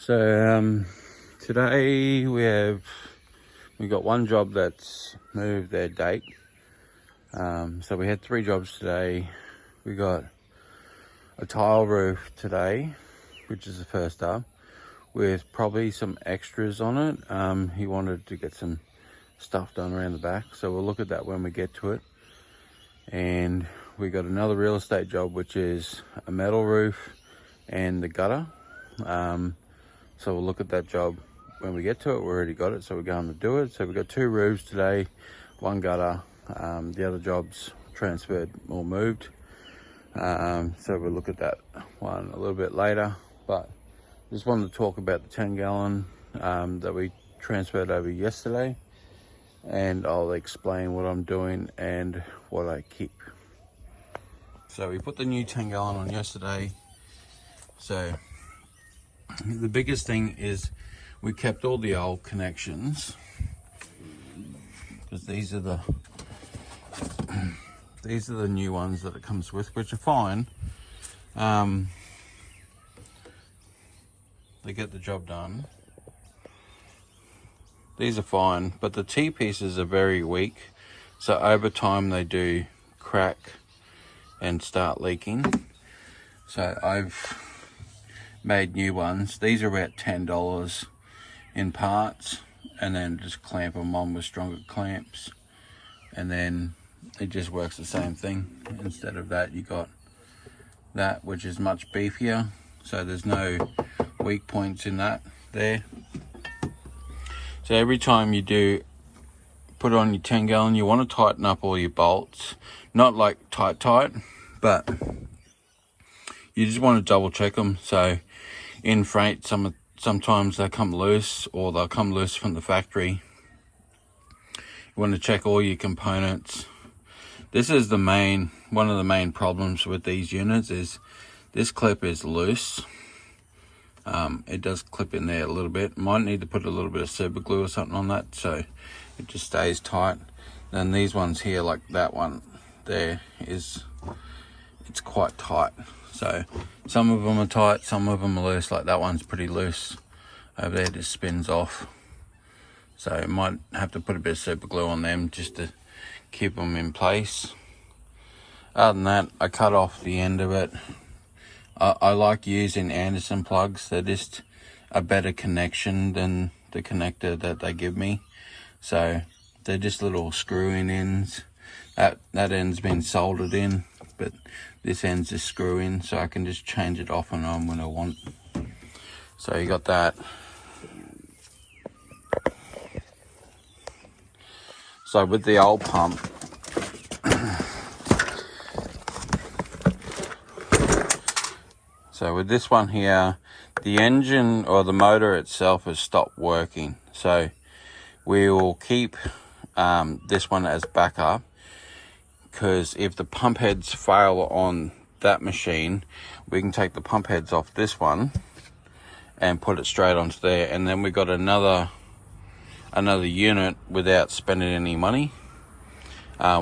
So today we got one job that's moved their date. So we had 3 jobs today. We got a tile roof today, which is the first up, with probably some extras on it. He wanted to get some stuff done around the back, so we'll look at that when we get to it. And we got another real estate job, which is a metal roof and the gutter. So we'll look at that job when we get to it. We already got it, so we're going to do it. So we've got 2 roofs today, 1 gutter. The other job's transferred or moved. So we'll look at that one a little bit later. But just wanted to talk about the 10 gallon that we transferred over yesterday. And I'll explain what I'm doing and what I keep. So we put the new 10 gallon on yesterday. So the biggest thing is we kept all the old connections, because these are the new ones that it comes with, which are fine. They get the job done. These are fine, but the T-pieces are very weak, so over time they do crack and start leaking. So I've made new ones. These are about $10 in parts, and then just clamp them on with stronger clamps, and then it just works the same thing. Instead of that, you got that, which is much beefier, so there's no weak points in that there. So every time you do put on your 10 gallon, you want to tighten up all your bolts, not like tight, but you just want to double check them. So in freight, sometimes they come loose, or they'll come loose from the factory. You want to check all your components. This is one of the main problems with these units is this clip is loose. It does clip in there a little bit. Might need to put a little bit of super glue or something on that so it just stays tight. Then these ones here, like that one there, it's quite tight. So some of them are tight, some of them are loose. Like that one's pretty loose over there, just spins off. So you might have to put a bit of super glue on them just to keep them in place. Other than that, I cut off the end of it. I like using Anderson plugs. They're just a better connection than the connector that they give me. So they're just little screw-in ends. That end's been soldered in, but this end's just screw in, so I can just change it off and on when I want. So you got that. So with the old pump, so with this one here, the engine or the motor itself has stopped working. So we will keep this one as backup, because if the pump heads fail on that machine, we can take the pump heads off this one and put it straight onto there, and then we got another unit without spending any money.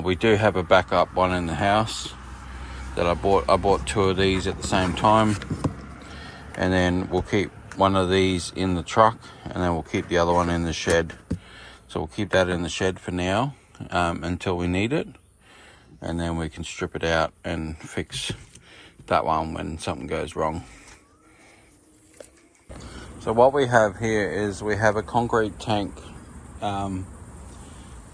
We do have a backup one in the house that I bought 2 of these at the same time, and then we'll keep one of these in the truck, and then we'll keep the other one in the shed. So we'll keep that in the shed for now, until we need it, and then we can strip it out and fix that one when something goes wrong. So what we have here is we have a concrete tank.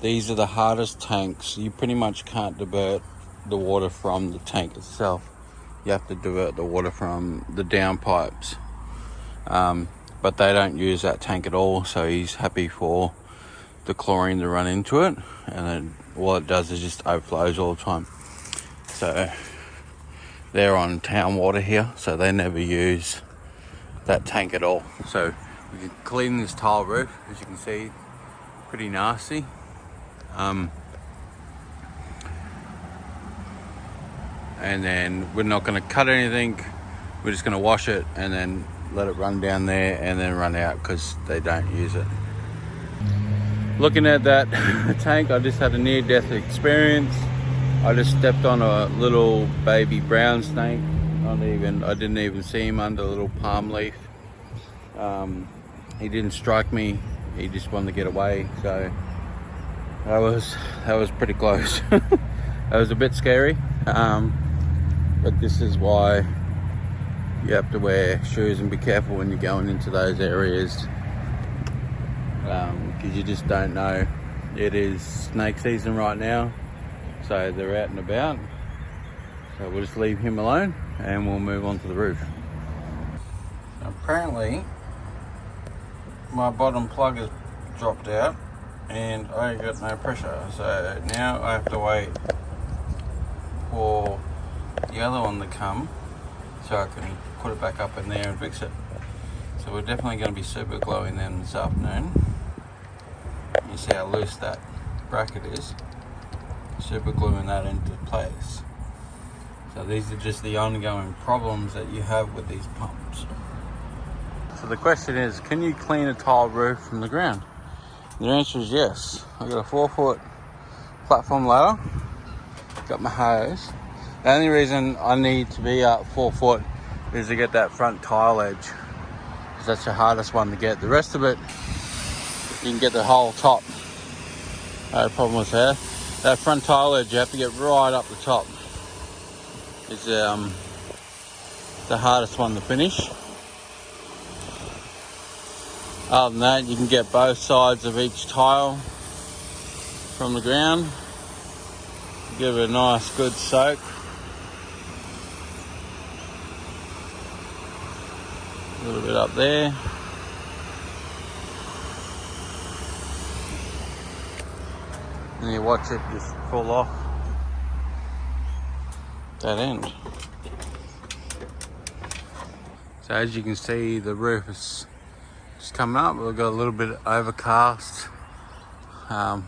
These are the hardest tanks. You pretty much can't divert the water from the tank itself. You have to divert the water from the downpipes. But they don't use that tank at all, so he's happy for the chlorine to run into it, and then all it does is just overflows all the time. So they're on town water here, so they never use that tank at all. So we can clean this tile roof, as you can see, pretty nasty. And then we're not going to cut anything, we're just going to wash it and then let it run down there and then run out, because they don't use it. Looking at that tank, I just had a near-death experience. I just stepped on a little baby brown snake. I didn't even see him under a little palm leaf. He didn't strike me. He just wanted to get away. So that was pretty close. That was a bit scary. But this is why you have to wear shoes and be careful when you're going into those areas, because you just don't know. It is snake season right now, so they're out and about. So we'll just leave him alone and we'll move on to the roof. Apparently my bottom plug has dropped out and I got no pressure, so now I have to wait for the other one to come so I can put it back up in there and fix it. So we're definitely going to be super gluing them this afternoon. You see how loose that bracket is. Super gluing that into place. So these are just the ongoing problems that you have with these pumps. So the question is, can you clean a tile roof from the ground? The answer is yes. I've got a 4-foot platform ladder, got my hose. The only reason I need to be up 4 foot is to get that front tile edge, because that's the hardest one to get. The rest of it, you can get the whole top. No problem with that. That front tile edge, you have to get right up the top. It's the hardest one to finish. Other than that, you can get both sides of each tile from the ground. Give it a nice good soak. A little bit up there. And you watch it just fall off that end. So as you can see, the roof is just coming up. We've got a little bit overcast. Got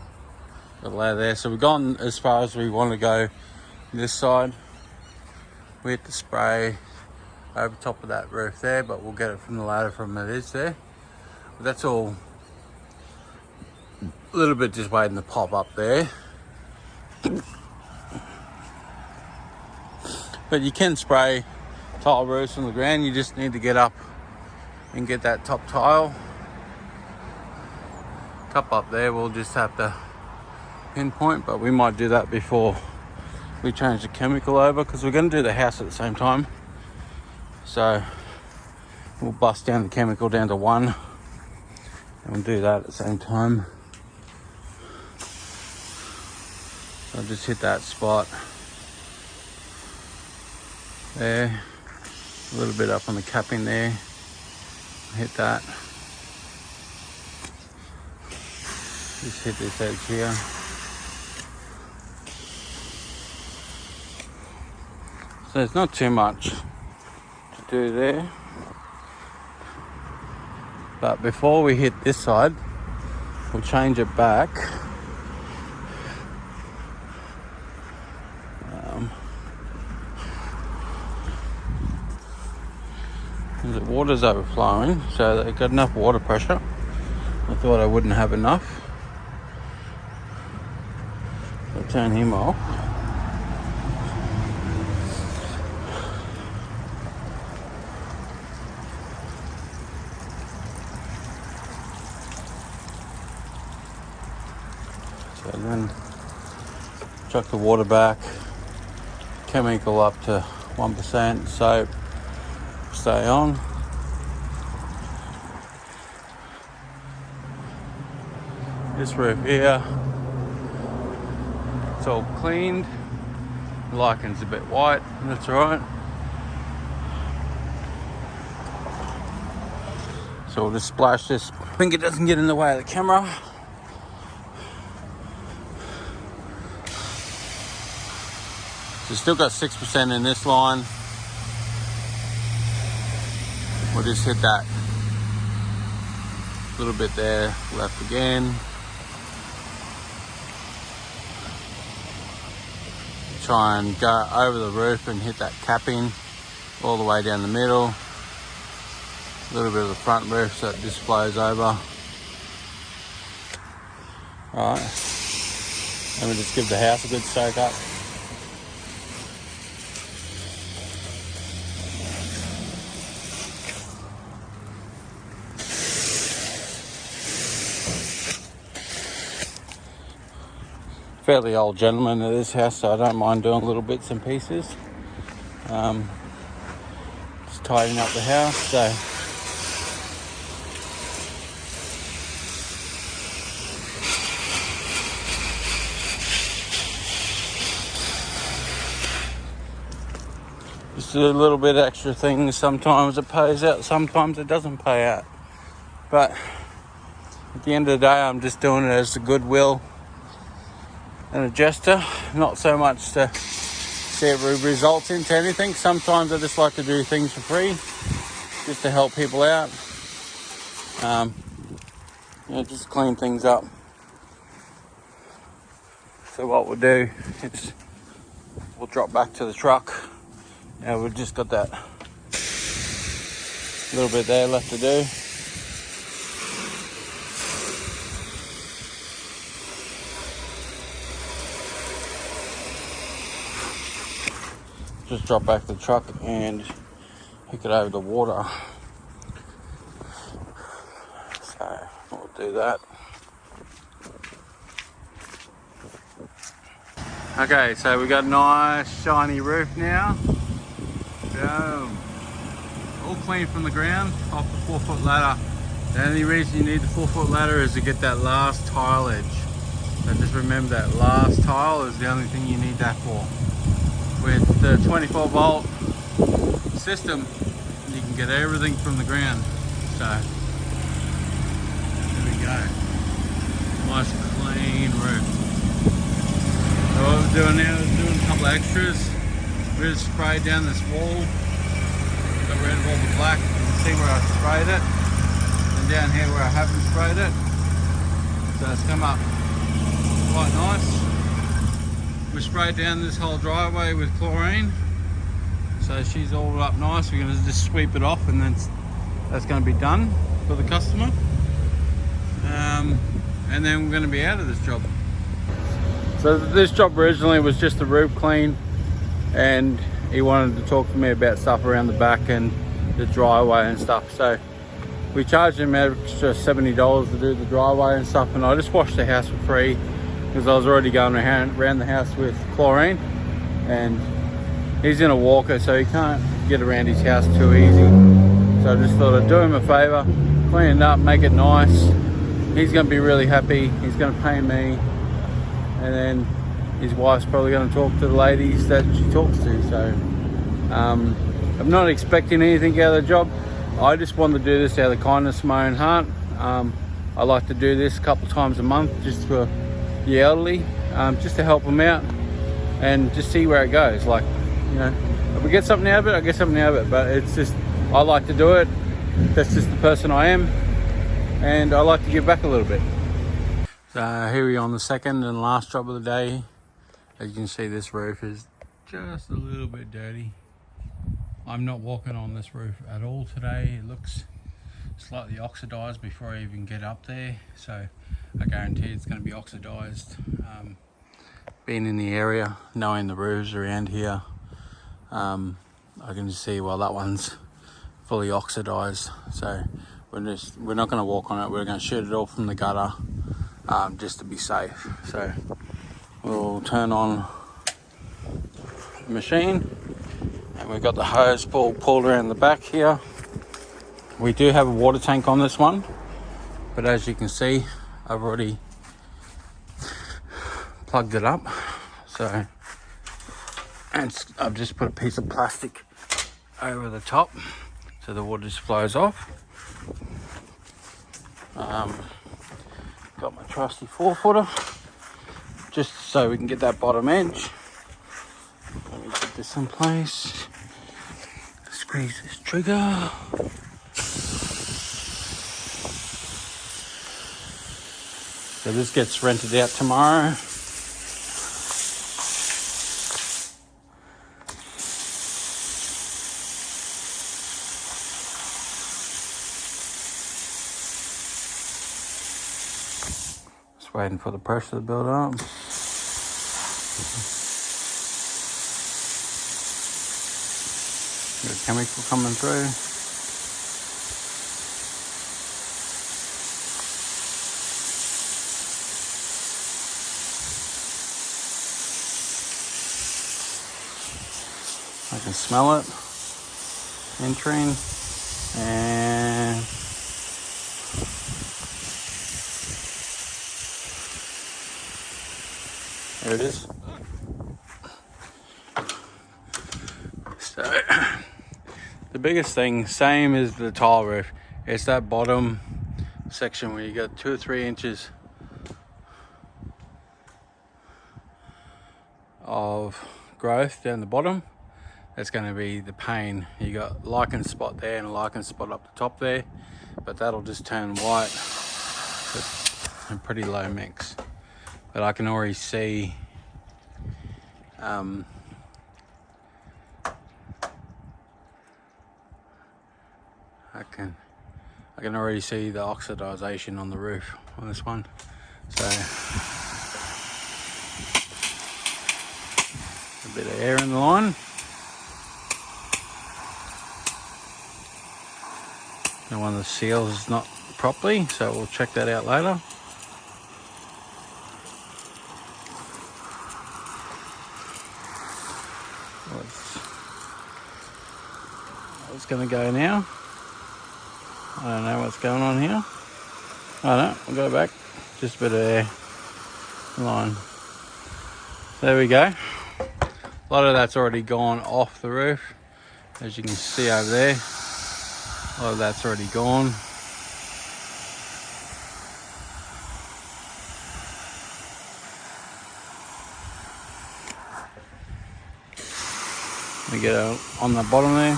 a ladder there. So we've gone as far as we want to go this side. We hit the spray over top of that roof there, but we'll get it from the ladder from it is there. But that's all a little bit just waiting to pop up there. But you can spray tile roofs from the ground. You just need to get up and get that top tile. Top up there, we'll just have to pinpoint, but we might do that before we change the chemical over, because we're going to do the house at the same time. So we'll bust down the chemical down to 1 and we'll do that at the same time. So I'll just hit that spot there, a little bit up on the capping there, hit that, just hit this edge here. So there's not too much to do there, but before we hit this side, we'll change it back. The water's overflowing, so they've got enough water pressure. I thought I wouldn't have enough. I'll turn him off. So then chuck the water back, chemical up to 1%, soap, stay on. This roof here, it's all cleaned. The lichen's a bit white, that's alright. So we'll just splash this. I think it doesn't get in the way of the camera. So still got 6% in this line. We'll just hit that little bit there, left again. Try and go over the roof and hit that capping all the way down the middle. A little bit of the front roof so it just flows over. Alright, and we just give the house a good soak up. fairly old gentleman at this house, so I don't mind doing little bits and pieces. Just tidying up the house, so just a little bit extra things. Sometimes it pays out, sometimes it doesn't pay out. But at the end of the day, I'm just doing it as a goodwill and a gesture, not so much to see it result into anything. Sometimes I just like to do things for free, just to help people out. Just clean things up. So what we'll do is we'll drop back to the truck. Now we've just got that little bit there left to do. Just drop back the truck and pick it over the water. So we'll do that. Okay, so we got a nice shiny roof now. Boom. All clean from the ground off the 4-foot ladder. The only reason you need the 4-foot ladder is to get that last tile edge. So just remember that last tile is the only thing you need that for. With the 24 volt system, you can get everything from the ground. So there we go. Nice clean roof. So what we're doing now is doing a couple of extras. We just sprayed down this wall. Got rid of all the black. You can see where I sprayed it. And down here where I haven't sprayed it. So it's come up quite nice. We sprayed down this whole driveway with chlorine, so she's all up nice. We're going to just sweep it off, and then that's going to be done for the customer. And then we're going to be out of this job. So this job originally was just the roof clean, and he wanted to talk to me about stuff around the back and the driveway and stuff. So we charged him extra $70 to do the driveway and stuff, and I just washed the house for free, because I was already going around the house with chlorine, and he's in a walker, so he can't get around his house too easy. So I just thought I'd do him a favour, clean it up, make it nice. He's going to be really happy. He's going to pay me, and then his wife's probably going to talk to the ladies that she talks to. So I'm not expecting anything out of the job. I just wanted to do this out of the kindness of my own heart. I like to do this a couple times a month just for the elderly, just to help them out and just see where it goes. Like, you know, if we get something out of it, I get something out of it, but it's just, I like to do it. That's just the person I am, and I like to give back a little bit. So here we are on the second and last job of the day. As you can see, this roof is just a little bit dirty. I'm not walking on this roof at all today. It looks slightly oxidized before I even get up there, so I guarantee it's going to be oxidized. Being in the area, knowing the roofs around here, I can just see, well, that one's fully oxidized, so we're not going to walk on it. We're going to shoot it all from the gutter, just to be safe. So we'll turn on the machine, and we've got the hose pulled around the back here. We do have a water tank on this one, but as you can see, I've already plugged it up. So, and I've just put a piece of plastic over the top so the water just flows off. Got my trusty 4-footer just so we can get that bottom edge. Let me put this in place. Squeeze this trigger. So this gets rented out tomorrow. Just waiting for the pressure to build up. Got chemical coming through. can smell it entering, and there it is. So the biggest thing, same as the tile roof, it's that bottom section where you got 2 or 3 inches of growth down the bottom. That's going to be the pain. You got lichen spot there and a lichen spot up the top there, but that'll just turn white with a pretty low mix. But I can already see I can already see the oxidization on the roof on this one. So a bit of air in the line. And one of the seals is not properly, so we'll check that out later. It's going to go now. I don't know what's going on here. I don't know, we'll go back. Just a bit of air line. There we go. A lot of that's already gone off the roof. As you can see over there, a lot of that's already gone. We get on the bottom there.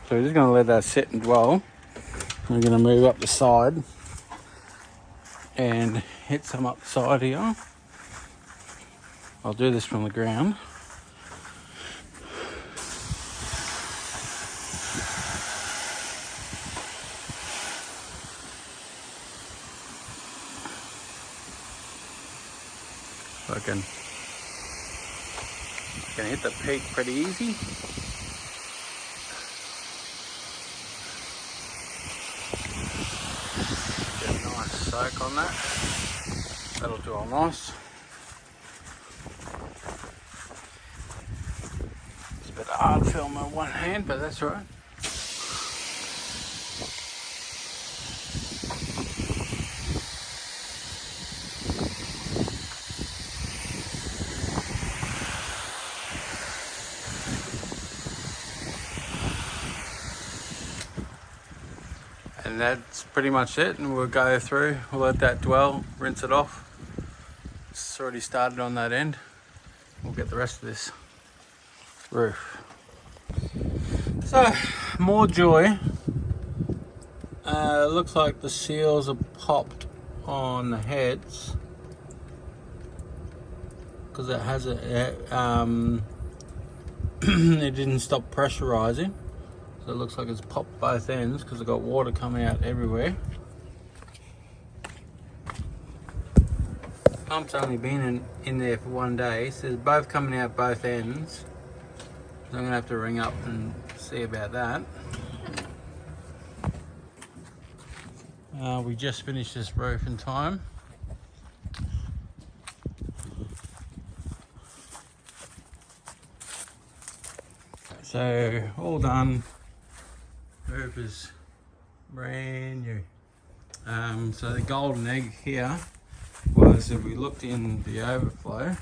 So we're just going to let that sit and dwell. We're going to move up the side and hit some up the side here. I'll do this from the ground. So I can hit the peak pretty easy. Soak on that. That'll do all nice. It's a bit hard to film with one hand, but that's all right. And that's pretty much it, and we'll go through, we'll let that dwell, rinse it off. It's already started on that end. We'll get the rest of this roof. So, more joy. Looks like the seals are popped on the heads because it has it didn't stop pressurizing. So it looks like it's popped both ends because I've got water coming out everywhere. Pump's only been in there for 1 day, so they're both coming out both ends. So I'm gonna have to ring up and see about that. We just finished this roof in time. So all done. Roof is brand new. So the golden egg here was, if we looked in the overflow,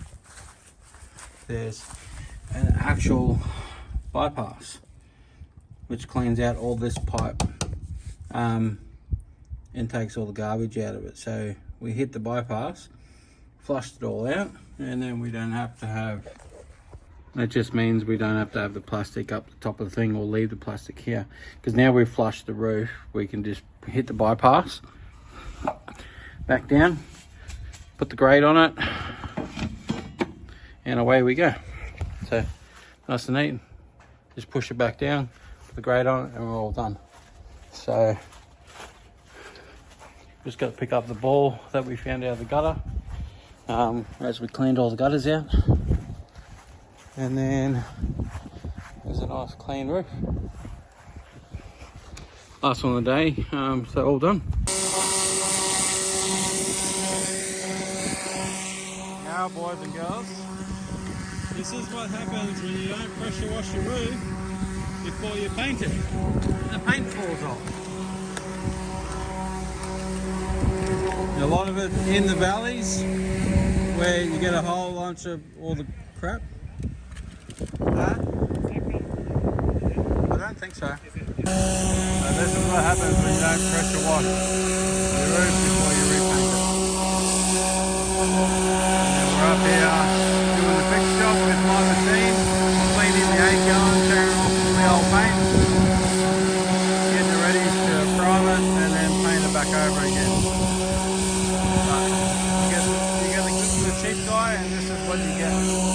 there's an actual bypass which cleans out all this pipe and takes all the garbage out of it. So we hit the bypass, flushed it all out, and then we don't have to have, that just means we don't have to have the plastic up the top of the thing or leave the plastic here, because now we've flushed the roof, we can just hit the bypass, back down, put the grate on it, and away we go. So nice and neat, just push it back down, put the grate on it, and we're all done. So just got to pick up the ball that we found out of the gutter as we cleaned all the gutters out. And then there's a nice clean roof. Last one of the day, so all done. Now, boys and girls, This is what happens when you don't pressure wash your roof before you paint it. The paint falls off. And a lot of it in the valleys where you get a whole bunch of all the crap. Huh? I don't think so. So this is what happens when you don't pressure wash your roof before you repaint it. And we're up here doing the fix job with my machine, cleaning the 8 gallon, tearing off the old paint, getting it ready to prime it and then paint it back over again. But you get the cheap guy and this is what you get.